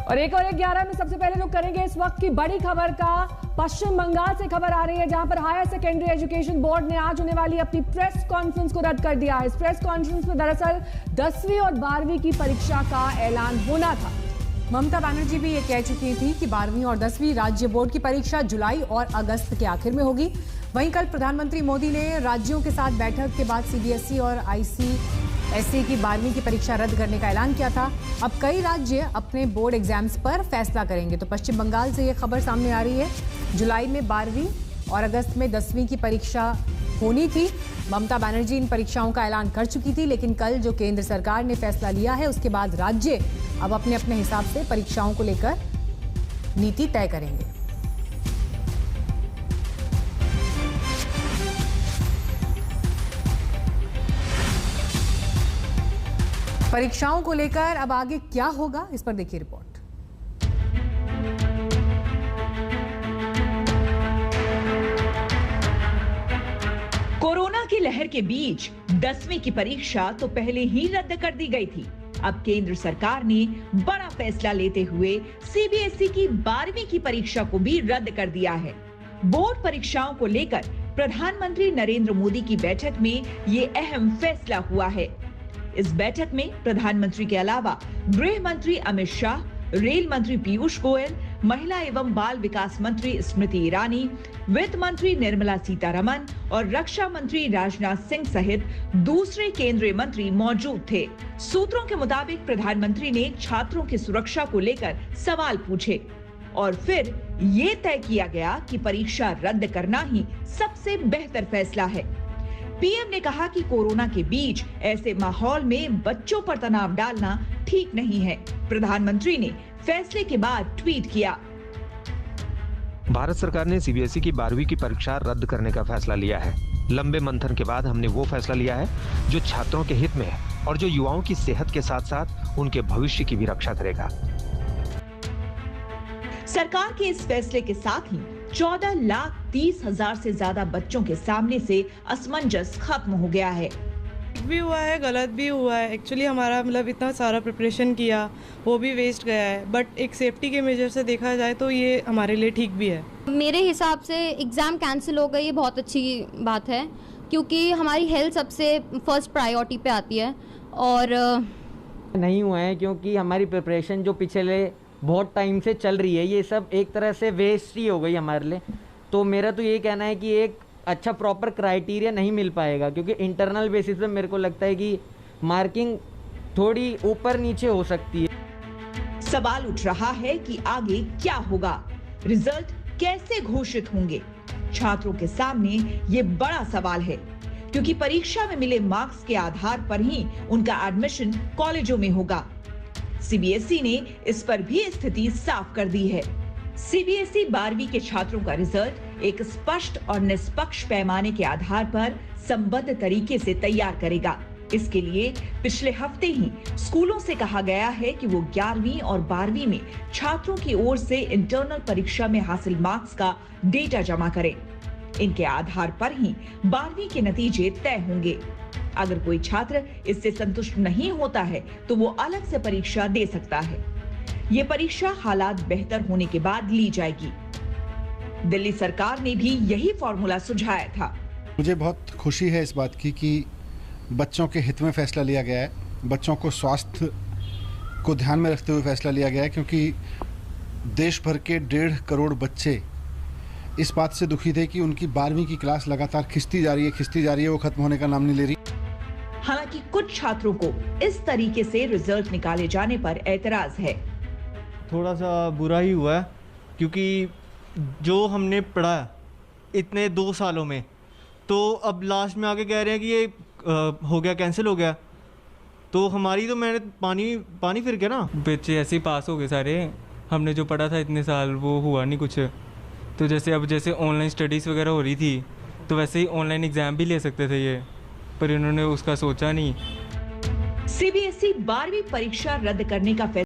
और 11 में सबसे पहले लोग करेंगे इस वक्त की बड़ी खबर का। पश्चिम बंगाल से खबर आ रही है, जहां पर हायर सेकेंडरी एजुकेशन बोर्ड ने आज होने वाली अपनी प्रेस कॉन्फ्रेंस को रद्द कर दिया है। इस प्रेस कॉन्फ्रेंस में दरअसल 10वीं और 12वीं की परीक्षा का ऐलान होना था। ममता बनर्जी भी ये कह चुकी थी कि 12वीं और 10वीं राज्य बोर्ड की परीक्षा जुलाई और अगस्त के आखिर में होगी। वहीं कल प्रधानमंत्री मोदी ने राज्यों के साथ बैठक के बाद सीबीएसई और आईसीएसई की 12वीं की परीक्षा रद्द करने का ऐलान किया था। अब कई राज्य अपने बोर्ड एग्जाम्स पर फैसला करेंगे। तो पश्चिम बंगाल से ये खबर सामने आ रही है, जुलाई में 12वीं और अगस्त में 10वीं की परीक्षा होनी थी। ममता बनर्जी इन परीक्षाओं का ऐलान कर चुकी थी, लेकिन कल जो केंद्र सरकार ने फैसला लिया है उसके बाद राज्य अब अपने अपने हिसाब से परीक्षाओं को लेकर नीति तय करेंगे। परीक्षाओं को लेकर अब आगे क्या होगा, इस पर देखिए रिपोर्ट। कोरोना की लहर के बीच 10वीं की परीक्षा तो पहले ही रद्द कर दी गई थी। अब केंद्र सरकार ने बड़ा फैसला लेते हुए सीबीएसई की 12वीं की परीक्षा को भी रद्द कर दिया है। बोर्ड परीक्षाओं को लेकर प्रधानमंत्री नरेंद्र मोदी की बैठक में ये अहम फैसला हुआ है। इस बैठक में प्रधानमंत्री के अलावा गृह मंत्री अमित शाह, रेल मंत्री पीयूष गोयल, महिला एवं बाल विकास मंत्री स्मृति ईरानी, वित्त मंत्री निर्मला सीतारमण और रक्षा मंत्री राजनाथ सिंह सहित दूसरे केंद्रीय मंत्री मौजूद थे। सूत्रों के मुताबिक प्रधानमंत्री ने छात्रों की सुरक्षा को लेकर सवाल पूछे और फिर ये तय किया गया कि परीक्षा रद्द करना ही सबसे बेहतर फैसला है। पीएम ने कहा कि कोरोना के बीच ऐसे माहौल में बच्चों पर तनाव डालना ठीक नहीं है। प्रधानमंत्री ने फैसले के बाद ट्वीट किया। भारत सरकार ने सीबीएसई की 12वीं की परीक्षा रद्द करने का फैसला लिया है। लंबे मंथन के बाद हमने वो फैसला लिया है जो छात्रों के हित में है और जो युवाओं की सेहत के साथ साथ उनके भविष्य की भी रक्षा करेगा। सरकार के इस फैसले के साथ ही 14,30,000 से ज्यादा बच्चों के सामने से असमंजस खत्म हो गया है। भी हुआ है, गलत भी हुआ है। एक्चुअली हमारा इतना सारा प्रिपरेशन किया वो भी वेस्ट गया है, बट एक सेफ्टी के मेजर से देखा जाए तो ये हमारे लिए ठीक भी है। मेरे हिसाब से एग्ज़ाम कैंसिल हो गई, ये बहुत अच्छी बात है, क्योंकि हमारी हेल्थ सबसे फर्स्ट प्रायोरिटी पे आती है। और नहीं हुआ है क्योंकि हमारी प्रिपरेशन जो पिछले बहुत टाइम से चल रही है, ये सब एक तरह से वेस्ट ही हो गई हमारे लिए। तो मेरा तो ये कहना है कि एक अच्छा प्रॉपर क्राइटेरिया नहीं मिल पाएगा, क्योंकि इंटरनल बेसिस पे मेरे को लगता है कि मार्किंग थोड़ी ऊपर नीचे हो सकती है। सवाल उठ रहा है कि आगे क्या होगा, रिजल्ट कैसे घोषित होंगे। छात्रों के सामने ये बड़ा सवाल है, क्योंकि परीक्षा में मिले मार्क्स के आधार पर ही उनका एडमिशन कॉलेजों में होगा। सीबीएसई ने इस पर भी स्थिति साफ कर दी है। सीबीएसई 12वीं के छात्रों का रिजल्ट एक स्पष्ट और निष्पक्ष पैमाने के आधार पर संबद्ध तरीके से तैयार करेगा। इसके लिए पिछले हफ्ते ही स्कूलों से कहा गया है कि वो 11वीं और 12वीं में छात्रों की ओर से इंटरनल परीक्षा में हासिल मार्क्स का डेटा जमा करें। इनके आधार पर ही 12वीं के नतीजे तय होंगे। अगर कोई छात्र इससे संतुष्ट नहीं होता है तो वो अलग से परीक्षा दे सकता है। ये परीक्षा हालात बेहतर होने के बाद ली जाएगी। दिल्ली सरकार ने भी यही फॉर्मूला सुझाया था। मुझे बहुत खुशी है इस बात की कि बच्चों के हित में फैसला लिया गया है, बच्चों को स्वास्थ्य को ध्यान में रखते हुए फैसला लिया गया है, क्योंकि देश भर के 1.5 करोड़ बच्चे इस बात से दुखी थे कि उनकी 12वीं की क्लास लगातार खिंचती जा रही है, वो खत्म होने का नाम नहीं ले रही। हालांकि कुछ छात्रों को इस तरीके से रिजल्ट निकाले जाने पर ऐतराज है। थोड़ा सा बुरा ही हुआ है, क्योंकि जो हमने पढ़ा इतने 2 सालों में, तो अब लास्ट में आके कह रहे हैं कि ये हो गया, कैंसिल हो गया, तो हमारी तो मैंने पानी फिर गया ना। बच्चे ऐसे ही पास हो गए सारे। हमने जो पढ़ा था इतने साल वो हुआ नहीं कुछ। तो जैसे ऑनलाइन स्टडीज़ वगैरह हो रही थी, तो वैसे ही ऑनलाइन एग्ज़ाम भी ले सकते थे ये, पर इन्होंने उसका सोचा नहीं। सीबीएसई 12वीं परीक्षा रद्द करने का